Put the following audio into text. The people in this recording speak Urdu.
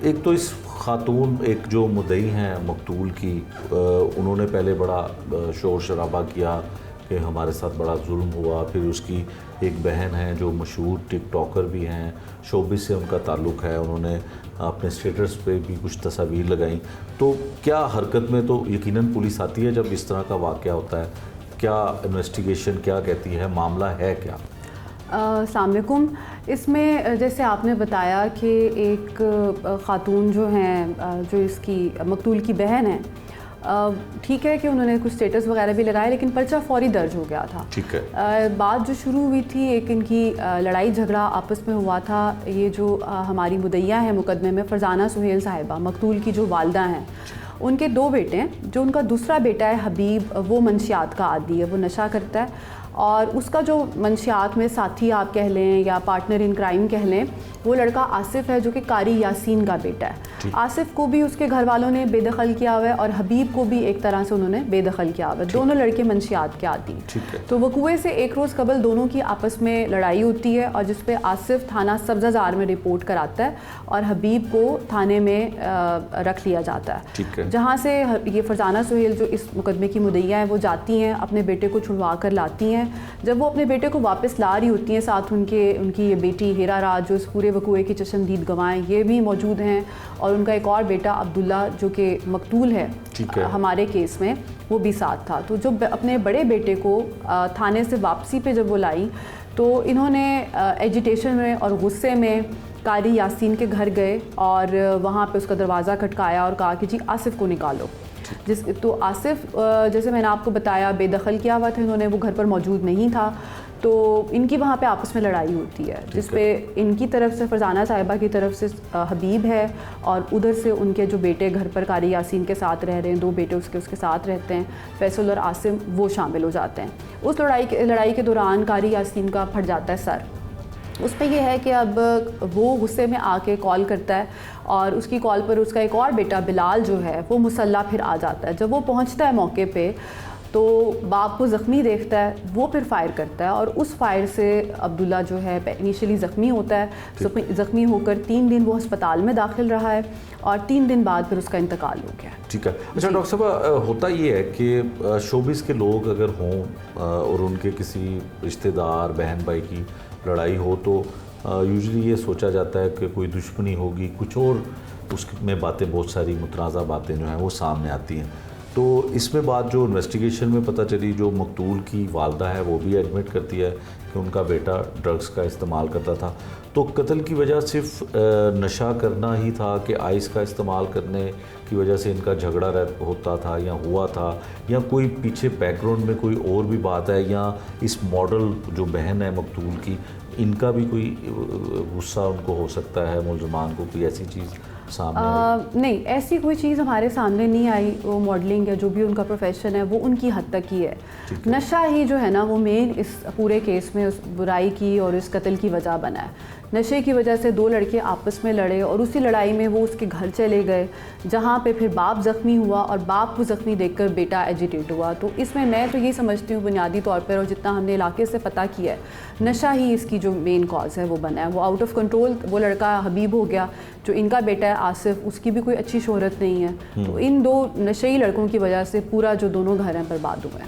ایک تو اس خاتون ایک جو مدعی ہیں مقتول کی، انہوں نے پہلے بڑا شور شرابہ کیا کہ ہمارے ساتھ بڑا ظلم ہوا. پھر اس کی ایک بہن ہے جو مشہور ٹک ٹاکر بھی ہیں، شوبز سے ان کا تعلق ہے، انہوں نے اپنے اسٹیٹس پہ بھی کچھ تصاویر لگائیں. تو کیا حرکت میں تو یقیناً پولیس آتی ہے جب اس طرح کا واقعہ ہوتا ہے؟ کیا انویسٹیگیشن کیا کہتی ہے، معاملہ ہے کیا؟ السلام علیکم. اس میں جیسے آپ نے بتایا کہ ایک خاتون جو ہیں جو اس کی مقتول کی بہن ہے، ٹھیک ہے کہ انہوں نے کچھ اسٹیٹس وغیرہ بھی لگائے لیکن پرچہ فوری درج ہو گیا تھا. ٹھیک ہے. بات جو شروع ہوئی تھی، ایک ان کی لڑائی جھگڑا آپس میں ہوا تھا. یہ جو ہماری مدعیہ ہیں مقدمے میں، فرزانہ سہیل صاحبہ، مقتول کی جو والدہ ہیں، ان کے 2 بیٹے ہیں. جو ان کا دوسرا بیٹا ہے حبیب، وہ منشیات کا عادی ہے، وہ نشہ کرتا ہے. اور اس کا جو منشیات میں ساتھی آپ کہہ لیں یا پارٹنر ان کرائم کہہ لیں، وہ لڑکا آصف ہے جو کہ قاری یاسین کا بیٹا ہے. آصف کو بھی اس کے گھر والوں نے بے دخل کیا ہوا ہے اور حبیب کو بھی ایک طرح سے انہوں نے بے دخل کیا ہوا ہے. دونوں لڑکے منشیات کے عادی ہیں. تو وقوعے سے ایک روز قبل دونوں کی آپس میں لڑائی ہوتی ہے اور جس پہ آصف تھانہ سبزہ زار میں رپورٹ کراتا ہے اور حبیب کو تھانے میں رکھ لیا جاتا ہے. جہاں سے یہ فرزانہ سہیل جو اس مقدمے کی مدعیہ ہیں وہ جاتی ہیں، اپنے بیٹے کو چھڑوا کر لاتی ہیں. جب وہ اپنے بیٹے کو واپس لا رہی ہوتی ہیں، ساتھ ان کی یہ بیٹی ہیرا راج جو اس پورے وقوعے کی چشمدید گواہ ہیں، یہ بھی موجود ہیں. اور ان کا ایک اور بیٹا عبداللہ جو کہ مقتول ہے ہمارے کیس میں، وہ بھی ساتھ تھا. تو جب اپنے بڑے بیٹے کو تھانے سے واپسی پہ جب وہ لائی تو انہوں نے ایجیٹیشن میں اور غصے میں قاری یاسین کے گھر گئے اور وہاں پہ اس کا دروازہ کھٹکایا اور کہا کہ جی آصف کو نکالو. تو آصف جیسے میں نے آپ کو بتایا بے دخل کیا ہوا تھا، انہوں نے وہ گھر پر موجود نہیں تھا. تو ان کی وہاں پہ آپس میں لڑائی ہوتی ہے جس پہ ان کی طرف سے فرزانہ صاحبہ کی طرف سے حبیب ہے اور ادھر سے ان کے جو بیٹے گھر پر قاری یاسین کے ساتھ رہ رہے ہیں، 2 بیٹے اس کے ساتھ رہتے ہیں، فیصل اور عاصم، وہ شامل ہو جاتے ہیں. اس لڑائی کے دوران قاری یاسین کا پھٹ جاتا ہے سر. اس پہ یہ ہے کہ اب وہ غصے میں آ کے کال کرتا ہے اور اس کی کال پر اس کا ایک اور بیٹا بلال جو ہے وہ مسلح پھر آ جاتا ہے. جب وہ پہنچتا ہے موقع پہ تو باپ کو زخمی دیکھتا ہے، وہ پھر فائر کرتا ہے اور اس فائر سے عبداللہ جو ہے انیشلی زخمی ہوتا ہے. زخمی ہو کر 3 دن وہ ہسپتال میں داخل رہا ہے اور 3 دن بعد پھر اس کا انتقال ہو گیا. ٹھیک ہے. اچھا ڈاکٹر صاحب، ہوتا یہ ہے کہ شوبز کے لوگ اگر ہوں اور ان کے کسی رشتہ دار بہن بھائی کی لڑائی ہو تو یوزلی یہ سوچا جاتا ہے کہ کوئی دشمنی ہوگی، کچھ اور اس میں باتیں، بہت ساری متنازع باتیں جو ہیں وہ سامنے آتی ہیں. تو اس میں بات جو انویسٹیگیشن میں پتہ چلی، جو مقتول کی والدہ ہے وہ بھی ایڈمٹ کرتی ہے کہ ان کا بیٹا ڈرگز کا استعمال کرتا تھا. تو قتل کی وجہ صرف نشہ کرنا ہی تھا کہ آئس کا استعمال کرنے کی وجہ سے ان کا جھگڑا ہوتا تھا یا ہوا تھا، یا کوئی پیچھے بیک گراؤنڈ میں کوئی اور بھی بات ہے، یا اس ماڈل جو بہن ہے مقتول کی، ان کا بھی کوئی غصہ ان کو ہو سکتا ہے، ملزمان کو کوئی ایسی چیز سامنے نہیں، ایسی کوئی چیز ہمارے سامنے نہیں آئی. وہ ماڈلنگ ہے، جو بھی ان کا پروفیشن ہے وہ ان کی حد تک ہی ہے. نشہ ہی جو ہے نا وہ مین اس پورے کیس میں اس برائی کی اور اس قتل کی وجہ بنا ہے. نشے کی وجہ سے 2 لڑکے آپس میں لڑے اور اسی لڑائی میں وہ اس کے گھر چلے گئے، جہاں پہ پھر باپ زخمی ہوا اور باپ کو زخمی دیکھ کر بیٹا ایجیٹیٹ ہوا. تو اس میں تو یہی سمجھتی ہوں بنیادی طور پر، اور جتنا ہم نے علاقے سے پتہ کیا ہے، نشہ ہی اس کی جو مین کاز ہے وہ بنا ہے. وہ آؤٹ آف کنٹرول وہ لڑکا حبیب ہو گیا جو ان کا بیٹا ہے آصف، اس کی بھی کوئی اچھی شہرت نہیں ہے. تو ان 2 نشئی لڑکوں کی وجہ سے پورا جو دونوں گھر ہیں برباد ہوئے ہیں.